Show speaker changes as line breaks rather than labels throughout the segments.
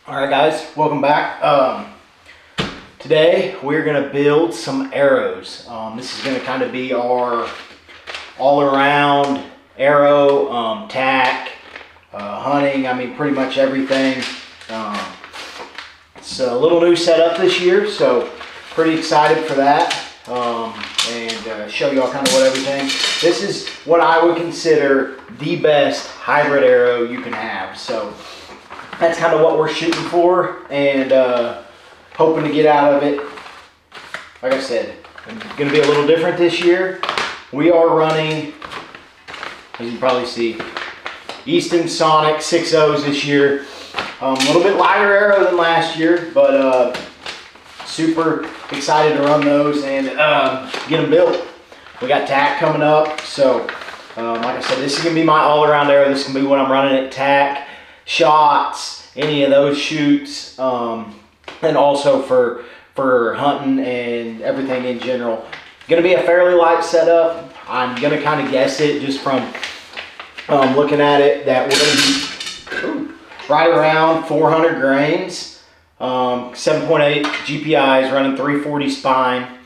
All right, guys, welcome back. Today we're gonna build some arrows. This is gonna kind of be our all-around arrow, TAC, hunting. I mean, pretty much everything. It's a little new setup this year, so pretty excited for that. And show y'all kind of what everything. This is what I would consider the best hybrid arrow you can have. So that's kind of what we're shooting for, and hoping to get out of it. Like I said, it's going to be a little different this year. We are running, as you can probably see, Easton Sonic 6.0s this year. A little bit lighter arrow than last year, but super excited to run those and get them built. We got TAC coming up, so like I said, this is going to be my all-around arrow. This is going to be what I'm running at TAC, shots, any of those shoots, and also for hunting and everything in general. Going to be a fairly light setup. I'm going to kind of guess it just from looking at it that we're going to be right around 400 grains, 7.8 GPIs, running 340 spine.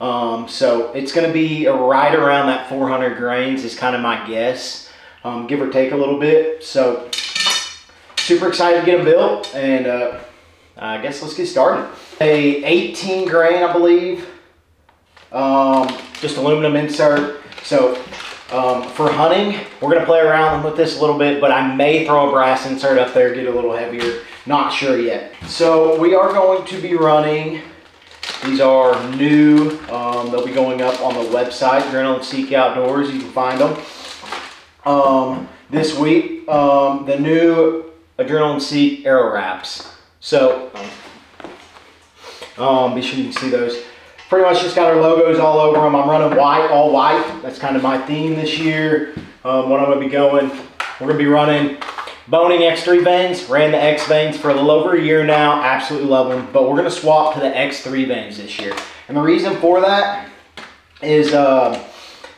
So it's going to be right around that 400 grains is kind of my guess, give or take a little bit. So super excited to get them built, and I guess let's get started. A 18 grain, I believe, just aluminum insert. So for hunting, we're gonna play around with this a little bit, but I may throw a brass insert up there, get a little heavier, not sure yet. So we are going to be running, these are new, they'll be going up on the website, Adrenaline Seek Outdoors, you can find them. This week, the new Adrenaline Seek arrow wraps. So be sure you can see those. Pretty much just got our logos all over them. I'm running white, all white. That's kind of my theme this year. What I'm going to be going, we're going to be running boning X3 vanes. Ran the X vanes for a little over a year now. Absolutely love them. But we're going to swap to the X3 vanes this year. And the reason for that is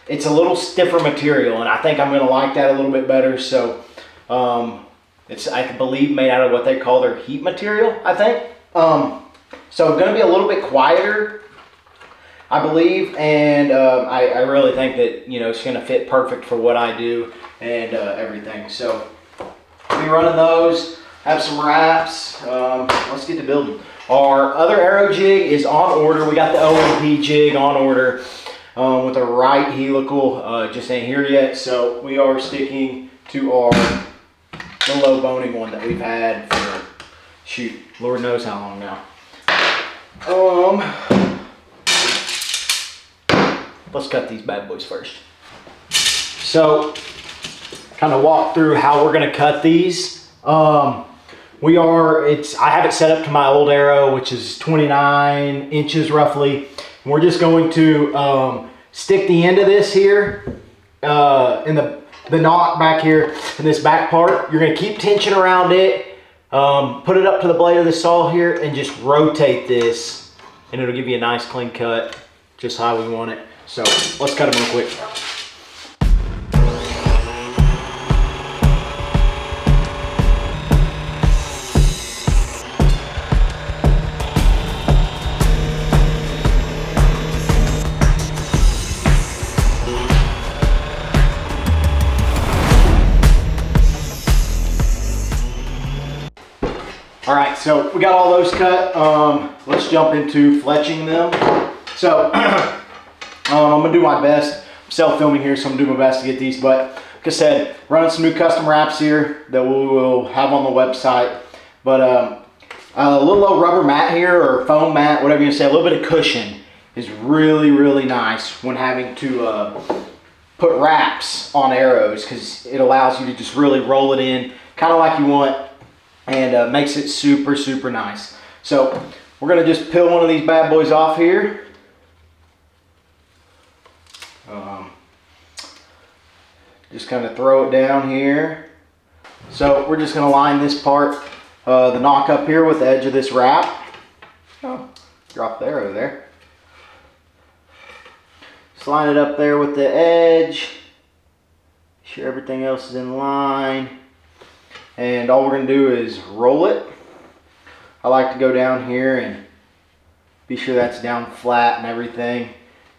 it's a little stiffer material, and I think I'm going to like that a little bit better. So it's, I believe, made out of what they call their heat material, I think. So going to be a little bit quieter, I believe, and I really think that, you know, it's going to fit perfect for what I do and everything. So I'll be running those, have some wraps. Let's get to building. Our other arrow jig is on order. We got the OMP jig on order with a right helical, just ain't here yet. So we are sticking to our the low boning one that we've had for, shoot, Lord knows how long now. Let's cut these bad boys first. So, kind of walk through how we're gonna cut these. I have it set up to my old arrow, which is 29 inches roughly. We're just going to stick the end of this here in the knot back here in this back part. You're gonna keep tension around it, put it up to the blade of the saw here, and just rotate this, and it'll give you a nice clean cut, just how we want it. So let's cut them real quick. All right, so we got all those cut. Let's jump into fletching them. So I'm gonna do my best. I'm self-filming here, so I'm gonna do my best to get these. But like I said, running some new custom wraps here that we will have on the website. But a little old rubber mat here, or foam mat, whatever you say, a little bit of cushion is really, really nice when having to put wraps on arrows, because it allows you to just really roll it in, kind of like you want, and makes it super, super nice. So we're gonna just peel one of these bad boys off here. Just kind of throw it down here. So we're just gonna line this part, the knock up here with the edge of this wrap. Oh, drop the arrow there. Just line it up there with the edge. Sure everything else is in line. And all we're going to do is roll it I like to go down here and be sure that's down flat and everything,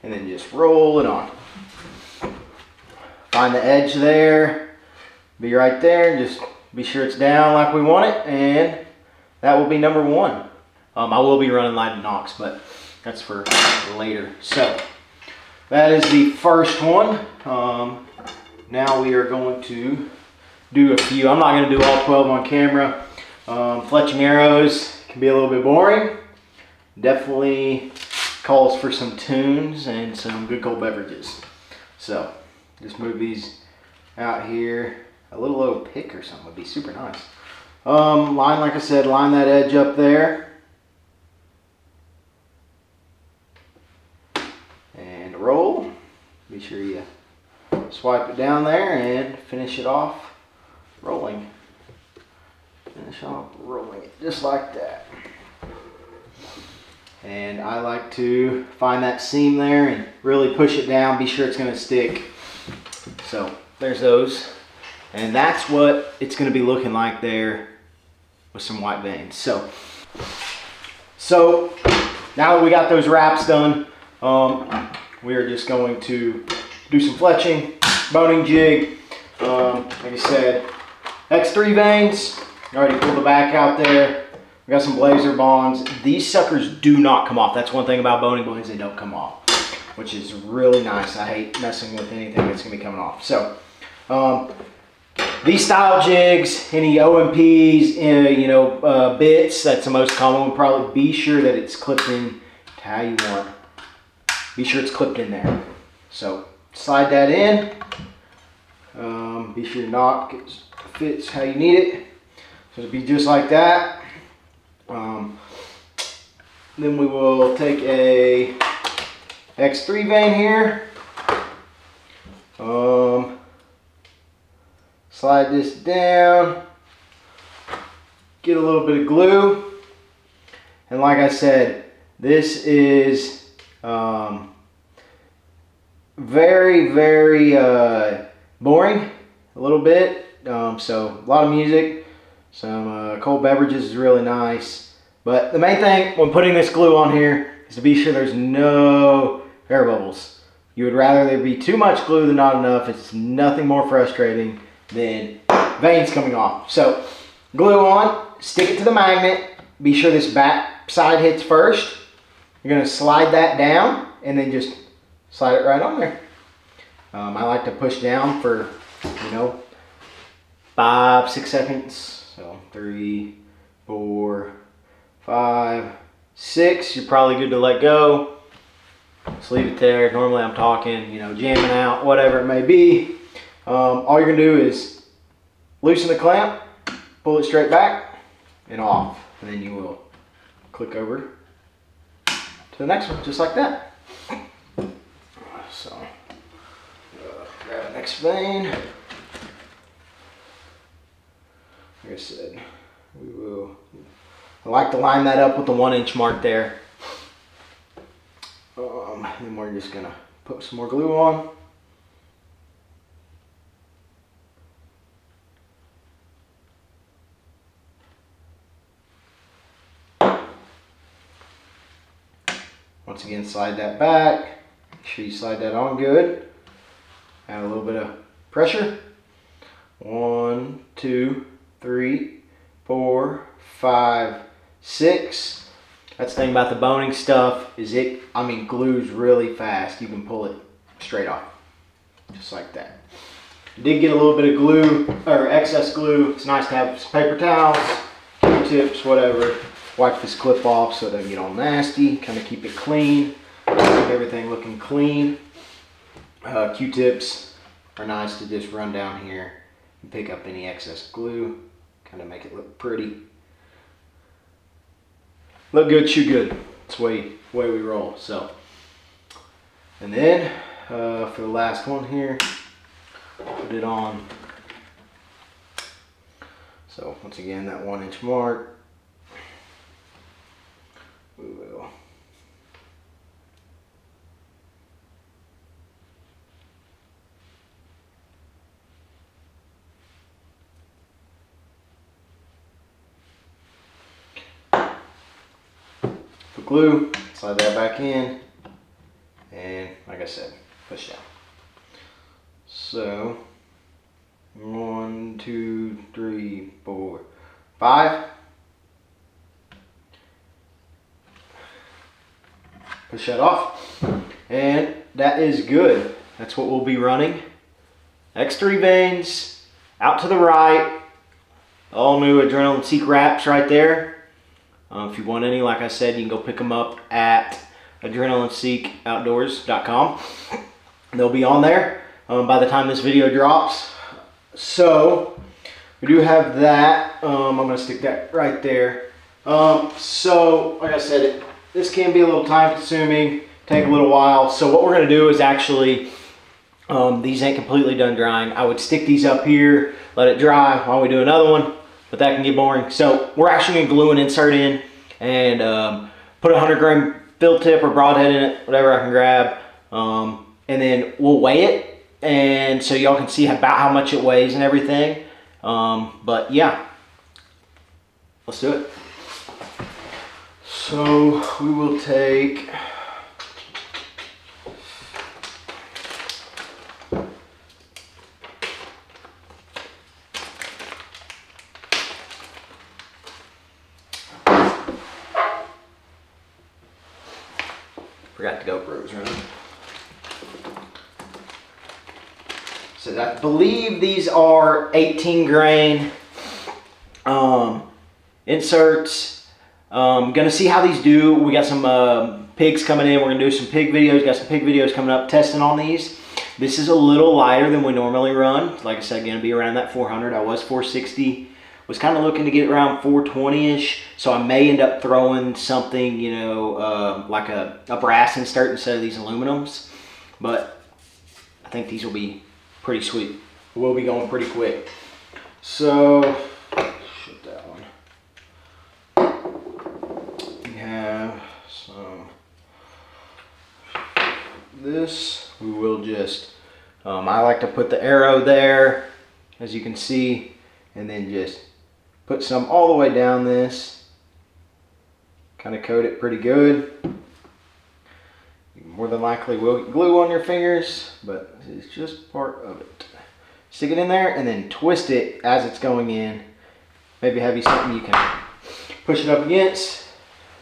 and then just roll it on. Find the edge there, be right there, just be sure it's down like we want it, and that will be number 1. I will be running light and nocks, but that's for later. So that is the first one. Now we are going to do a few. I'm not going to do all 12 on camera. Fletching arrows can be a little bit boring. Definitely calls for some tunes and some good cold beverages. So just move these out here. A little low pick or something would be super nice. Line, like I said, line that edge up there. And roll. Be sure you swipe it down there and finish it off rolling. Finish off rolling it just like that. And I like to find that seam there and really push it down. Be sure it's going to stick. So there's those. And that's what it's going to be looking like there with some white veins. So now that we got those wraps done, we are just going to do some fletching, boning jig. Like I said, X3 veins. I already pulled the back out there. We got some blazer bonds. These suckers do not come off. That's one thing about boning blades, they don't come off, which is really nice. I hate messing with anything that's gonna be coming off. So these style jigs, any OMPs, bits, that's the most common one. Probably be sure that it's clipped in to how you want. Be sure it's clipped in there. So slide that in. Be sure your knot fits how you need it. So it'll be just like that. Then we will take a X3 vein here. Slide this down. Get a little bit of glue. And like I said, this is very, very boring a little bit. So a lot of music, some cold beverages is really nice. But the main thing when putting this glue on here is to be sure there's no air bubbles. You would rather there be too much glue than not enough. It's nothing more frustrating than veins coming off. So glue on, stick it to the magnet. Be sure this back side hits first. You're gonna slide that down and then just slide it right on there. I like to push down for, 5-6 seconds. So 3, 4, 5, 6. You're probably good to let go. Just leave it there. Normally I'm talking, jamming out, whatever it may be. All you're gonna do is loosen the clamp, pull it straight back and off. And then you will click over to the next one, just like that. So, grab the next vein. Like I said, I like to line that up with the 1-inch mark there. And we're just gonna put some more glue on. Once again, slide that back. Make sure you slide that on good. Add a little bit of pressure. 1, 2, 3, 4, 5, 6. That's the thing about the boning stuff is glues really fast. You can pull it straight off, just like that. Did get a little bit of glue or excess glue. It's nice to have some paper towels, Q-tips, whatever. Wipe this clip off so it doesn't get all nasty. Kind of keep it clean, keep everything looking clean. Q-tips are nice to just run down here and pick up any excess glue. Kind of make it look pretty. Look good, chew good. That's the way we roll. So, and then for the last one here, put it on. So once again, that 1-inch mark. We will the glue, slide that back in, and like I said, push down. So 1, 2, 3, 4, 5. Push that off, and that is good. That's what we'll be running. X3 vanes out to the right. All new Adrenaline Seek wraps right there. If you want any, like I said, you can go pick them up at adrenalineseekoutdoors.com. They'll be on there by the time this video drops. So we do have that. I'm gonna stick that right there. So like I said, this can be a little time consuming, take a little while. So what we're gonna do is actually, these ain't completely done drying. I would stick these up here, let it dry while we do another one, but that can get boring. So we're actually gonna glue an insert in and put a 100-gram fill tip or broadhead in it, whatever I can grab. And then we'll weigh it, and so y'all can see about how much it weighs and everything. But yeah, let's do it. So we will take forgot the GoPros, right? So I believe these are 18 grain inserts. Gonna see how these do. We got some pigs coming in. We're gonna do some pig videos. Got some pig videos coming up testing on these. This is a little lighter than we normally run. Like I said, gonna be around that 400. I was 460. Was kind of looking to get around 420-ish. So I may end up throwing something, you know, like a brass insert instead of these aluminums. But I think these will be pretty sweet. We'll be going pretty quick. So, shut that one. We have some, this, we will just, I like to put the arrow there, as you can see, and then just put some all the way down this, kind of coat it pretty good. You more than likely will get glue on your fingers, but it's just part of it. Stick it in there and then twist it as it's going in. Maybe have you something you can push it up against.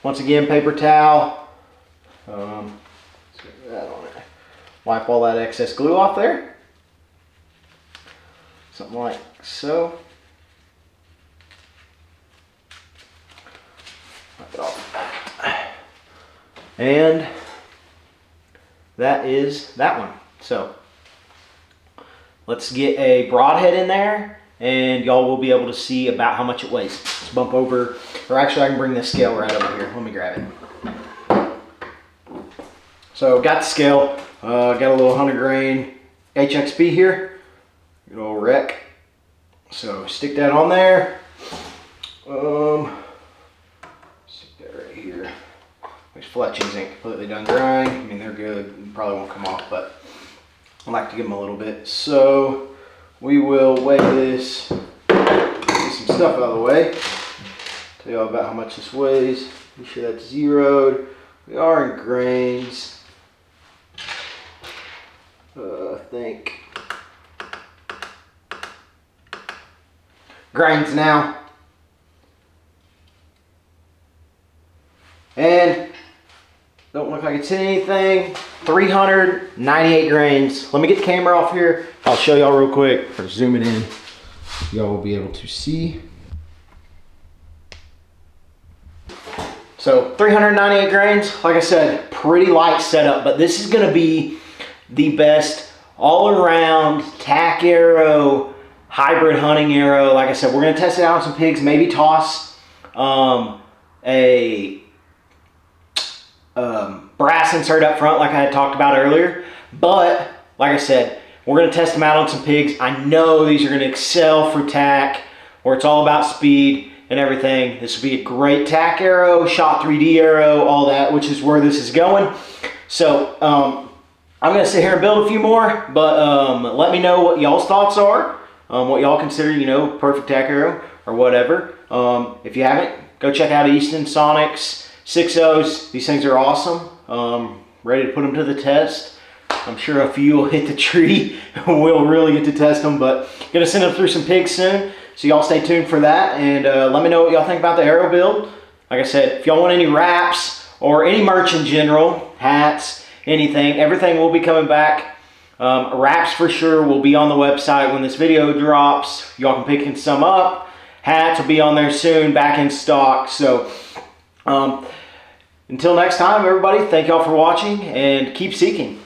Once again, paper towel. Stick that on it. Wipe all that excess glue off there. Something like so. Wipe it off. And that is that one. So let's get a broadhead in there and y'all will be able to see about how much it weighs. Let's bump over, or actually I can bring this scale right over here. Let me grab it. So got the scale, got a little 100 grain HXP here, good old REK. So stick that on there. Stick that right here. These fletchings ain't completely done drying. I mean, they're good, probably won't come off, but I like to give them a little bit. So we will weigh this, get some stuff out of the way. Tell you all about how much this weighs. Be sure that's zeroed. We are in grains. I think. Grains now. And don't look like it's anything. 398 grains. Let me get the camera off here. I'll show y'all real quick. For zooming in, y'all will be able to see. So 398 grains. Like I said, pretty light setup, but this is going to be the best all-around TAC arrow, hybrid hunting arrow. Like I said, we're going to test it out on some pigs. Maybe toss a brass insert up front like I had talked about earlier. But like I said, we're going to test them out on some pigs. I know these are going to excel for TAC, where it's all about speed and everything. This will be a great TAC arrow, shot 3D arrow, all that, which is where this is going. So I'm going to sit here and build a few more, but let me know what y'all's thoughts are, what y'all consider, you know, perfect TAC arrow or whatever. If you haven't, go check out Easton Sonic's 6.0s. These things are awesome. Ready to put them to the test. I'm sure a few will hit the tree. We'll really get to test them, but gonna send them through some pigs soon. So y'all stay tuned for that, and let me know what y'all think about the arrow build. Like I said, if y'all want any wraps or any merch in general, hats, anything, everything will be coming back. Wraps for sure will be on the website when this video drops. Y'all can pick some up. Hats will be on there soon, back in stock. So until next time, everybody, thank y'all for watching and keep seeking.